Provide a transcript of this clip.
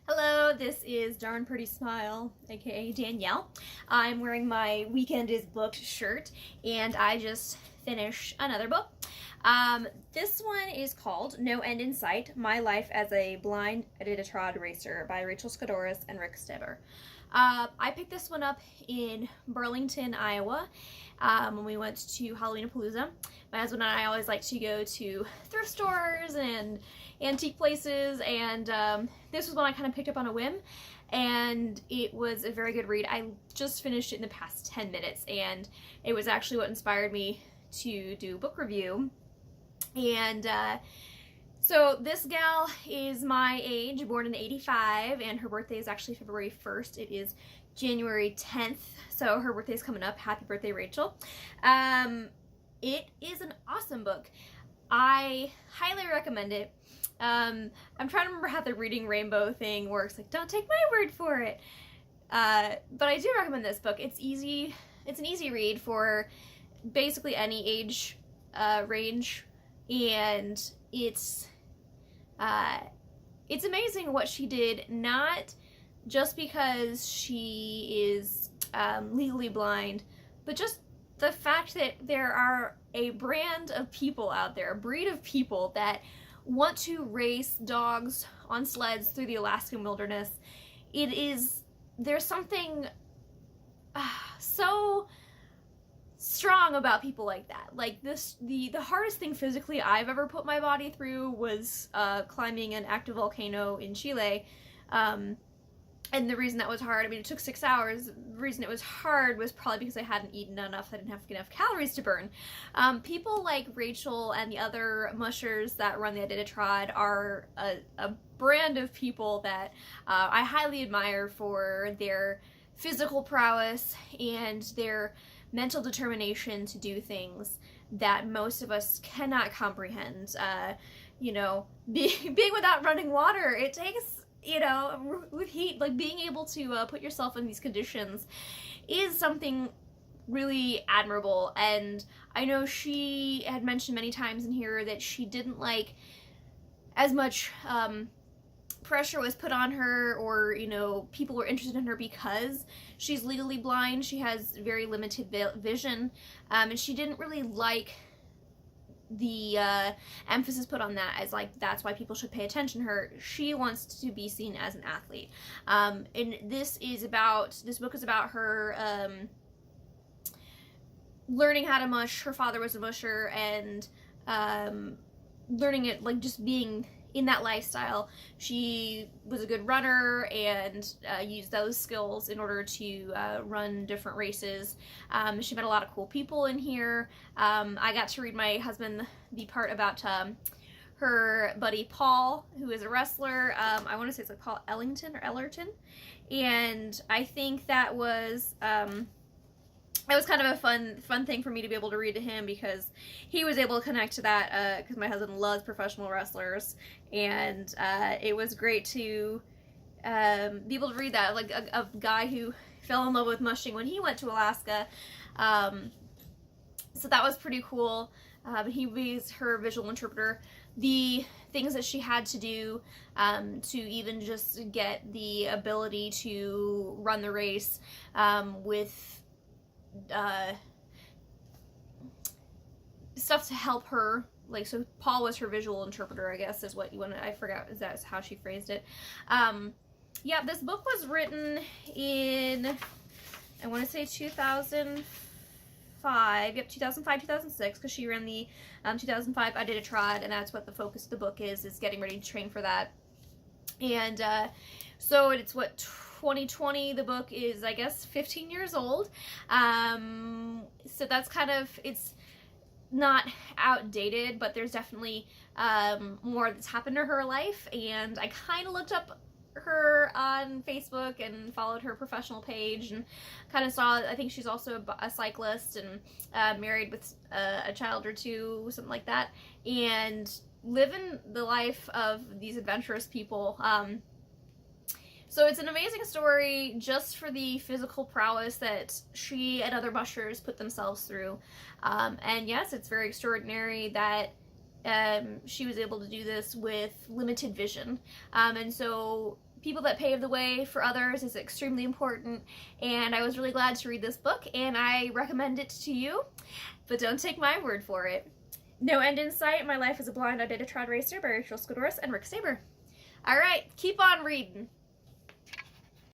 Hello, this is Darn Pretty Smile, aka Danielle. I'm wearing my Weekend is Booked shirt, and I just finished another book. This one is called No End in Sight, My Life as a Blind Iditarod Racer by Rachael Scdoris and Rick Steber. I picked this one up in Burlington, Iowa, when we went to Halloweenapalooza. My husband and I always like to go to thrift stores and antique places, and this was one I kind of picked up on a whim, and it was a very good read. I just finished it in the past 10 minutes, and it was actually what inspired me to do a book review. And so this gal is my age, born in '85, and her birthday is actually February 1st. It is January 10th, so her birthday is coming up. Happy birthday, Rachel. It is an awesome book. I highly recommend it. I'm trying to remember how the reading rainbow thing works. Like, don't take my word for it. But I do recommend this book. It's easy. It's an easy read for basically any age range, and it's amazing what she did, not just because she is legally blind, but just the fact that there are a brand of people out there, a breed of people that want to race dogs on sleds through the Alaskan wilderness. There's something so strong about people like that. Like this, the hardest thing physically I've ever put my body through was climbing an active volcano in Chile. And the reason that was hard, I mean, it took 6 hours. The reason it was hard was probably because I hadn't eaten enough. I didn't have enough calories to burn. People like Rachael and the other mushers that run the Iditarod are a brand of people that I highly admire for their physical prowess and their mental determination to do things that most of us cannot comprehend. Being without running water, it takes, with heat, like being able to put yourself in these conditions is something really admirable. And I know she had mentioned many times in here that she didn't like as much pressure was put on her, or people were interested in her because she's legally blind. She has very limited vision, and she didn't really like the emphasis put on that as like that's why people should pay attention to her. She wants to be seen as an athlete, and this book is about her learning how to mush. Her father was a musher, and learning it, like just being in that lifestyle. She was a good runner and used those skills in order to run different races. She met a lot of cool people in here. I got to read my husband the part about her buddy Paul, who is a wrestler. I want to say it's like Paul Ellington or Ellerton. And I think that was kind of a fun thing for me to be able to read to him, because he was able to connect to that, because my husband loves professional wrestlers, and it was great to be able to read that, like a guy who fell in love with mushing when he went to Alaska. So that was pretty cool. He was her visual interpreter. The things that she had to do to even just get the ability to run the race with stuff to help her, like, so Paul was her visual interpreter, I guess is what you want to, I forgot, is that how she phrased it. Yeah, this book was written in, I want to say 2005, 2006, because she ran the 2005 Iditarod, and that's what the focus of the book is getting ready to train for that. And so it's what, 2020, the book is, I guess, 15 years old. So that's kind of, it's not outdated, but there's definitely more that's happened to her life. And I kind of looked up her on Facebook and followed her professional page and kind of saw, I think she's also a cyclist and married with a child or two, something like that, and living the life of these adventurous people. So it's an amazing story just for the physical prowess that she and other mushers put themselves through. And yes, it's very extraordinary that she was able to do this with limited vision. And so people that pave the way for others is extremely important, and I was really glad to read this book, and I recommend it to you, but don't take my word for it. No End in Sight, My Life as a Blind Iditarod Racer by Rachael Scdoris and Rick Steber. Alright, keep on reading.